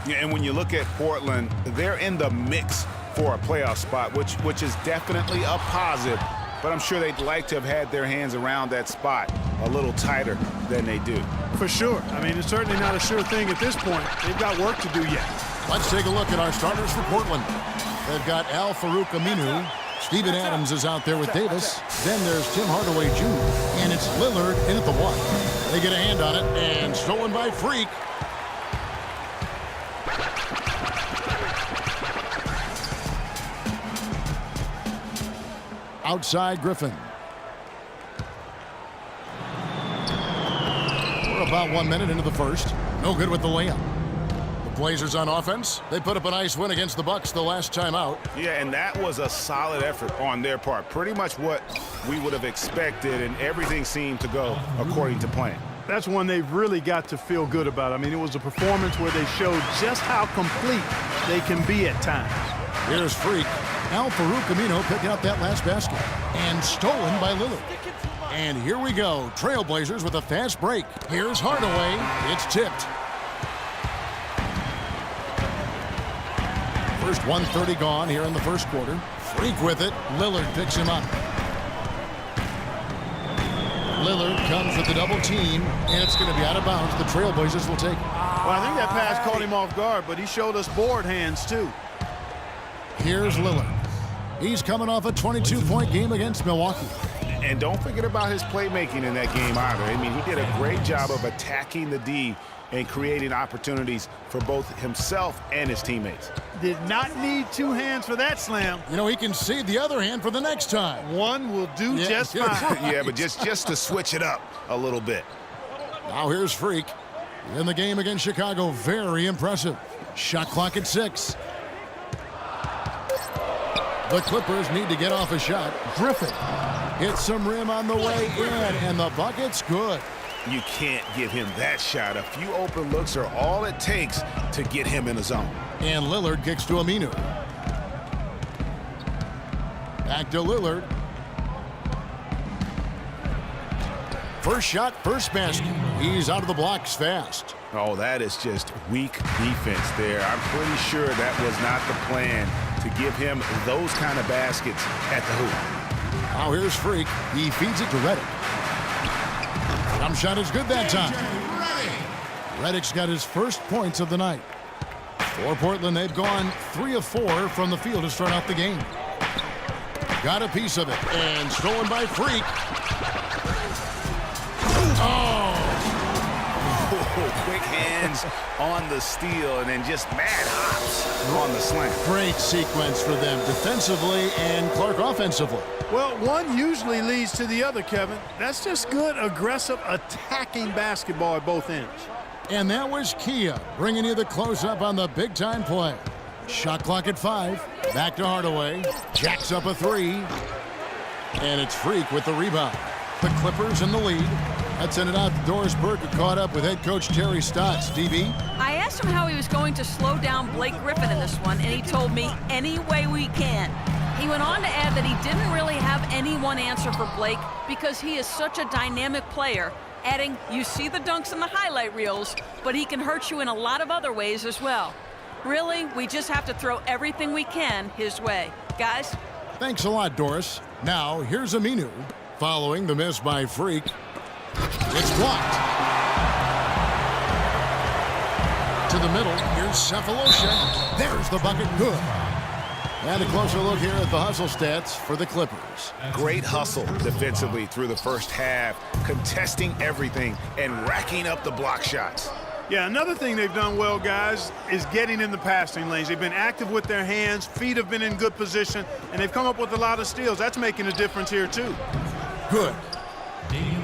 Yeah, and when you look at Portland, they're in the mix for a playoff spot, which is definitely a positive. But I'm sure they'd like to have had their hands around that spot a little tighter than they do. For sure. I mean, it's certainly not a sure thing at this point. They've got work to do yet. Let's take a look at our starters for Portland. They've got Al-Farouq Aminu. Steven Adams is out there with Davis. Then there's Tim Hardaway Jr. And it's Lillard in at the 1. They get a hand on it, and stolen by Freak. Outside Griffin. We're about 1 minute into the first. No good with the layup. The Blazers on offense. They put up a nice win against the Bucks the last time out. Yeah, and that was a solid effort on their part. Pretty much what we would have expected, and everything seemed to go according to plan. That's one they've really got to feel good about. I mean, it was a performance where they showed just how complete they can be at times. Here's Freak. Al-Farouq Aminu picking up that last basket. And stolen by Lillard. And here we go. Trailblazers with a fast break. Here's Hardaway. It's tipped. First 1:30 gone here in the first quarter. Freak with it. Lillard picks him up. Lillard comes with the double team, and it's going to be out of bounds. The Trailblazers will take it. Well, I think that pass caught him off guard, but he showed us board hands, too. Here's Lillard. He's coming off a 22-point game against Milwaukee. And don't forget about his playmaking in that game either. I mean, he did a great job of attacking the D and creating opportunities for both himself and his teammates. Did not need two hands for that slam. You know, he can save the other hand for the next time. One will do just fine. Yeah, but just to switch it up a little bit. Now here's Freak. In the game against Chicago, very impressive. Shot clock at 6. The Clippers need to get off a shot. Griffin hits some rim on the way in, and the bucket's good. You can't give him that shot. A few open looks are all it takes to get him in the zone. And Lillard kicks to Aminu. Back to Lillard. First shot, first basket. He's out of the blocks fast. Oh, that is just weak defense there. I'm pretty sure that was not the plan to give him those kind of baskets at the hoop. Now here's Freak. He feeds it to Redick. Jump shot is good that time. Redick's got his first points of the night. For Portland, they've gone 3 of 4 from the field to start out the game. Got a piece of it, and stolen by Freak. Quick hands on the steal, and then just mad hops on the slam. Great sequence for them defensively and Clark offensively. Well, one usually leads to the other, Kevin. That's just good, aggressive, attacking basketball at both ends. And that was Kia bringing you the close-up on the big-time play. Shot clock at 5. Back to Hardaway. Jacks up a 3. And it's Freak with the rebound. The Clippers in the lead. Let's send it out to Doris Burke, who caught up with head coach Terry Stotts. DB? I asked him how he was going to slow down Blake Griffin in this one, and he told me any way we can. He went on to add that he didn't really have any one answer for Blake because he is such a dynamic player, adding, you see the dunks in the highlight reels, but he can hurt you in a lot of other ways as well. Really, we just have to throw everything we can his way. Guys? Thanks a lot, Doris. Now, here's Aminu. Following the miss by Freak. It's blocked. To the middle. Here's Cephalosha. There's the bucket. Good. And a closer look here at the hustle stats for the Clippers. Great hustle defensively through the first half, contesting everything and racking up the block shots. Yeah, another thing they've done well, guys, is getting in the passing lanes. They've been active with their hands, feet have been in good position, and they've come up with a lot of steals. That's making a difference here, too. Good.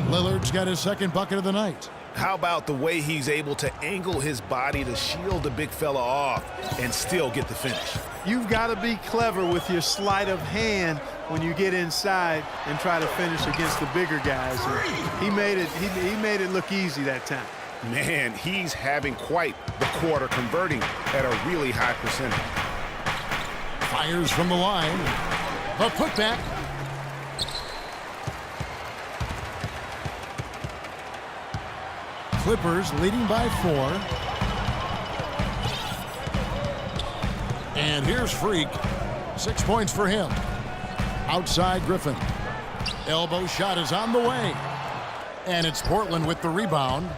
Lillard's got his second bucket of the night. How about the way he's able to angle his body to shield the big fella off and still get the finish? You've got to be clever with your sleight of hand when you get inside and try to finish against the bigger guys. He made it look easy that time. Man, he's having quite the quarter, converting at a really high percentage. Fires from the line. A putback. Clippers leading by 4. And here's Freak. 6 points for him. Outside Griffin. Elbow shot is on the way. And it's Portland with the rebound.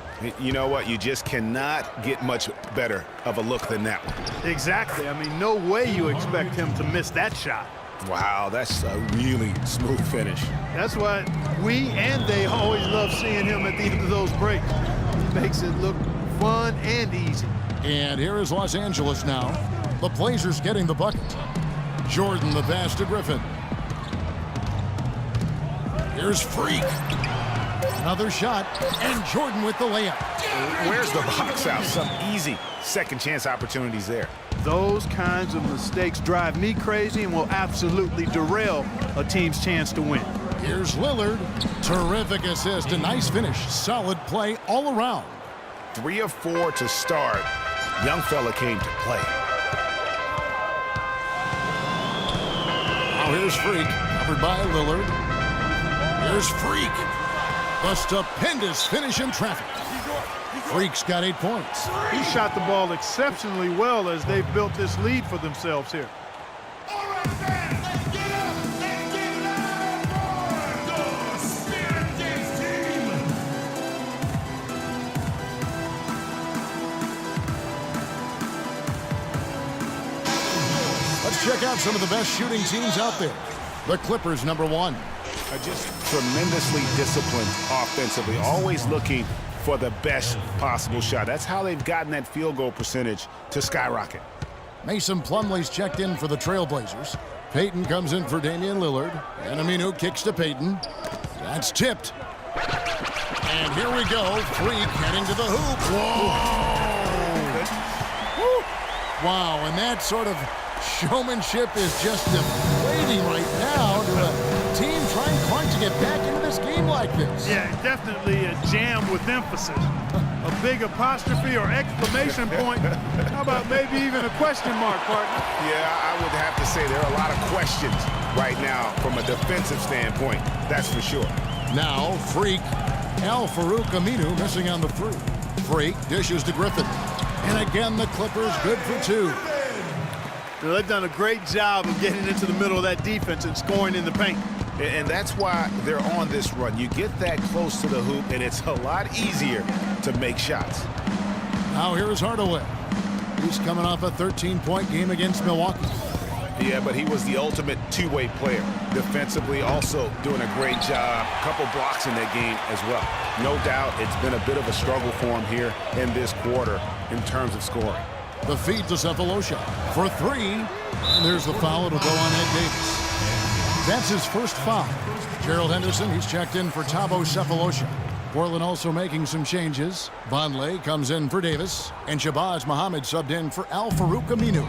You know what? You just cannot get much better of a look than that one. Exactly. I mean, no way you expect him to miss that shot. Wow, that's a really smooth finish. That's why we and they always love seeing him at the end of those breaks. He makes it look fun and easy. And here is Los Angeles now. The Blazers getting the bucket. Jordan the pass to Griffin. Here's Freak. Another shot, and Jordan with the layup. Where's the box out? Some easy second chance opportunities there. Those kinds of mistakes drive me crazy and will absolutely derail a team's chance to win. Here's Lillard. Terrific assist, a nice finish. Solid play all around. 3 of 4 to start. Young fella came to play. Now here's Freak, covered by Lillard. Here's Freak. A stupendous finish in traffic. Freak's got 8 points. He shot the ball exceptionally well as they've built this lead for themselves here. All right, fans, let's get up. Let's get loud for the Spirit Dance team. Let's check out some of the best shooting teams out there. The Clippers, number 1. Are just tremendously disciplined offensively, always looking for the best possible shot. That's how they've gotten that field goal percentage to skyrocket. Mason Plumlee's checked in for the Trailblazers. Payton comes in for Damian Lillard. And Aminu kicks to Payton. That's tipped. And here we go. Freak heading to the hoop. Whoa! Wow, and that sort of showmanship is just deflating right now to a team trying to get back into this game like this. Yeah, definitely a jam with emphasis. A big apostrophe or exclamation point. How about maybe even a question mark, partner? Yeah, I would have to say there are a lot of questions right now from a defensive standpoint. That's for sure. Now, Freak. Al-Farouq Aminu missing on the 3. Freak dishes to Griffin. And again, the Clippers good for 2. They've done a great job of getting into the middle of that defense and scoring in the paint. And that's why they're on this run. You get that close to the hoop, and it's a lot easier to make shots. Now here's Hardaway. He's coming off a 13-point game against Milwaukee. Yeah, but he was the ultimate two-way player. Defensively, also doing a great job. A couple blocks in that game as well. No doubt it's been a bit of a struggle for him here in this quarter in terms of scoring. The feed to Cephalosha for 3. And there's the foul. It'll go on Ed Davis. That's his first foul. Gerald Henderson, he's checked in for Thabo Cephalosha. Portland also making some changes. Vonleh comes in for Davis. And Shabazz Muhammad subbed in for Al-Farouq Aminu.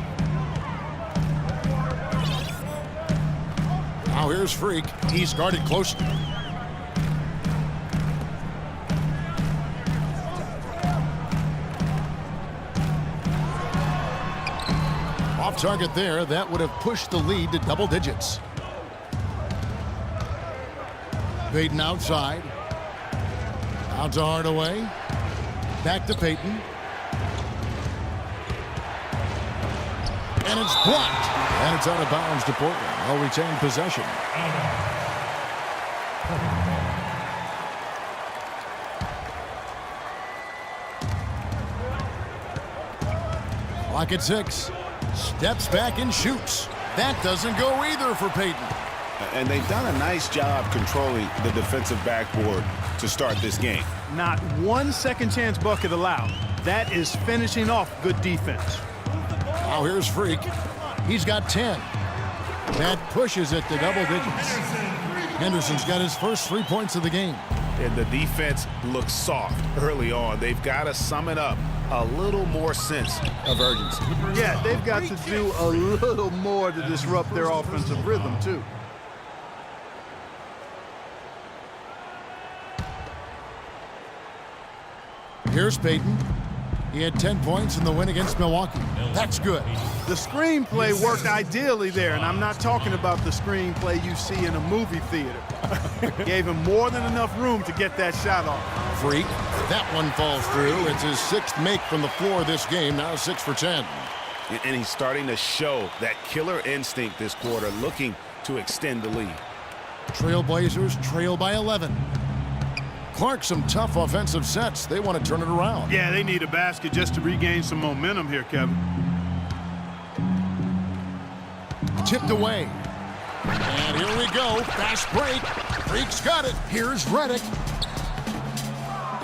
Now here's Freak. He's guarded closely. Off target there. That would have pushed the lead to double digits. Payton outside. Out to Hardaway. Back to Payton. And it's blocked. And it's out of bounds to Portland. They'll retain possession. Clock at 6. Steps back and shoots. That doesn't go either for Payton. And they've done a nice job controlling the defensive backboard to start this game. Not one second chance bucket allowed. That is finishing off good defense. Now here's Freak. He's got 10. That pushes it to double digits. Henderson's got his first 3 points of the game. And the defense looks soft early on. They've got to sum it up. A little more sense of urgency. Yeah, they've got to do a little more to disrupt their offensive rhythm, too. Here's Payton. He had 10 points in the win against Milwaukee. That's good. The screenplay worked ideally there, and I'm not talking about the screenplay you see in a movie theater. Gave him more than enough room to get that shot off. Freak. That one falls through. It's his 6th make from the floor this game, now 6 for 10. And he's starting to show that killer instinct this quarter, looking to extend the lead. Trailblazers trail by 11. Clark, some tough offensive sets. They want to turn it around. Yeah, they need a basket just to regain some momentum here, Kevin. Tipped away. And here we go. Fast break. Freak's got it. Here's Redick.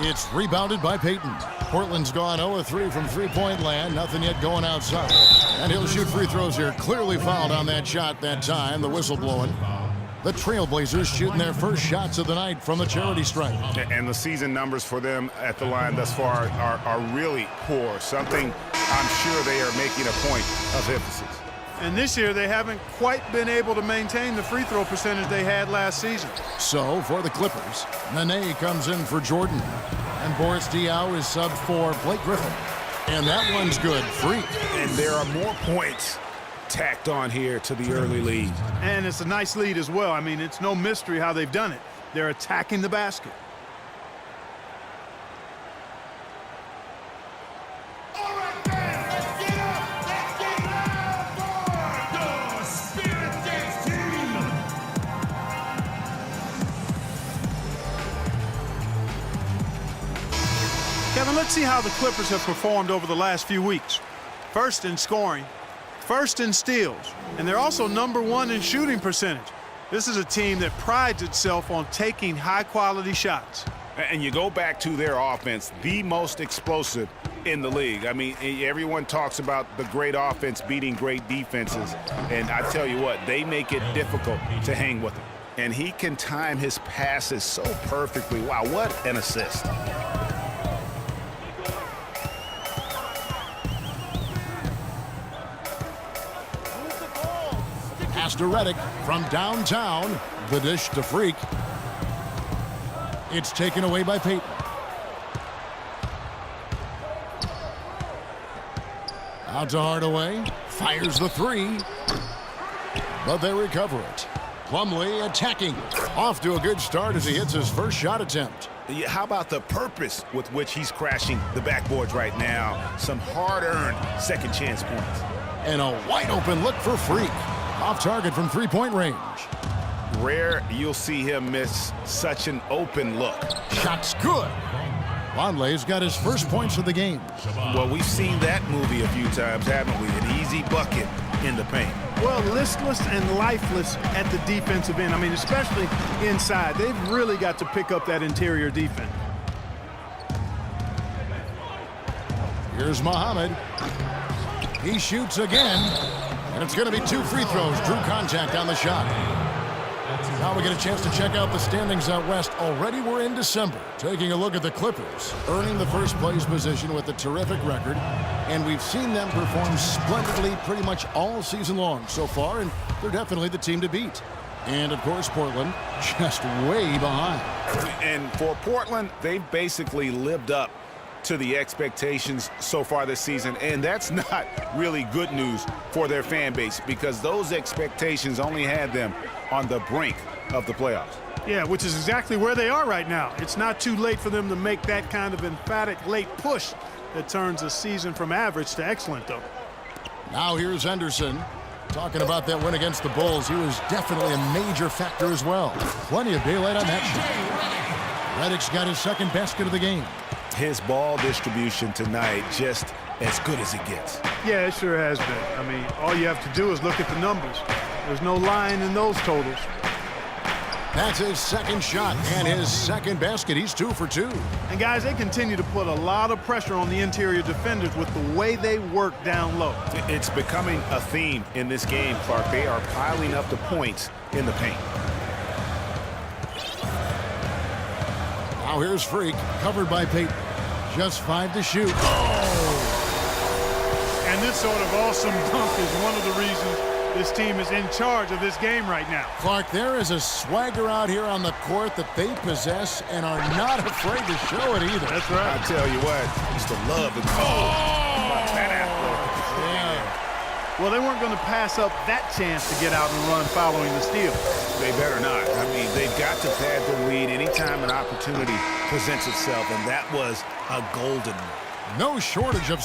It's rebounded by Payton. Portland's gone 0-3 from three-point land. Nothing yet going outside. And he'll shoot free throws here. Clearly fouled on that shot that time. The whistle blowing. The Trailblazers shooting their first shots of the night from the charity stripe. And the season numbers for them at the line thus far are really poor. Something I'm sure they are making a point of emphasis. And this year, they haven't quite been able to maintain the free throw percentage they had last season. So, for the Clippers, Nene comes in for Jordan. And Boris Diaw is subbed for Blake Griffin. And that one's good. Free. And there are more points tacked on here to the early lead. And it's a nice lead as well. I mean, it's no mystery how they've done it. They're attacking the basket. All right, fans, let's get up. Let's get loud for the Spirit Games team. Kevin, let's see how the Clippers have performed over the last few weeks. First in scoring, first in steals, and they're also #1 in shooting percentage. This is a team that prides itself on taking high-quality shots. And you go back to their offense, the most explosive in the league. I mean, everyone talks about the great offense beating great defenses, and I tell you what, they make it difficult to hang with them. And he can time his passes so perfectly. Wow, what an assist. Pass to Redick from downtown. The dish to Freak. It's taken away by Payton. Out to Hardaway. Fires the three. But they recover it. Plumlee attacking. Off to a good start as he hits his first shot attempt. Yeah, how about the purpose with which he's crashing the backboards right now? Some hard-earned second chance points. And a wide open look for Freak. Off target from three-point range. Rare you'll see him miss such an open look. Shot's good. Vonleh's got his first points of the game. Well, we've seen that movie a few times, haven't we? An easy bucket in the paint. Well, listless and lifeless at the defensive end. I mean, especially inside. They've really got to pick up that interior defense. Here's Muhammad. He shoots again. And it's going to be 2 free throws. Drew contact on the shot. Now we get a chance to check out the standings out west. Already we're in December. Taking a look at the Clippers, earning the first place position with a terrific record. And we've seen them perform splendidly pretty much all season long so far, and they're definitely the team to beat. And, of course, Portland just way behind. And for Portland, they've basically lived up to the expectations so far this season, and that's not really good news for their fan base because those expectations only had them on the brink of the playoffs. Yeah, which is exactly where they are right now. It's not too late for them to make that kind of emphatic late push that turns a season from average to excellent, though. Now here's Henderson. Talking about that win against the Bulls, he was definitely a major factor as well. Plenty of daylight on that shot. Redick's got his second basket of the game. His ball distribution tonight just as good as it gets. Yeah, it sure has been. I mean, all you have to do is look at the numbers. There's no lying in those totals. That's his second shot and his second basket. He's 2 for 2. And guys, they continue to put a lot of pressure on the interior defenders with the way they work down low. It's becoming a theme in this game, Clark. They are piling up the points in the paint. Now here's Freak, covered by Payton. Just 5 to shoot. Oh! And this sort of awesome dunk is one of the reasons this team is in charge of this game right now. Clark, there is a swagger out here on the court that they possess and are not afraid to show it either. That's right. I tell you what, it's the love and Well, they weren't going to pass up that chance to get out and run following the steal. They better not. I mean, they've got to pad the lead anytime an opportunity presents itself, and that was a golden one. No shortage of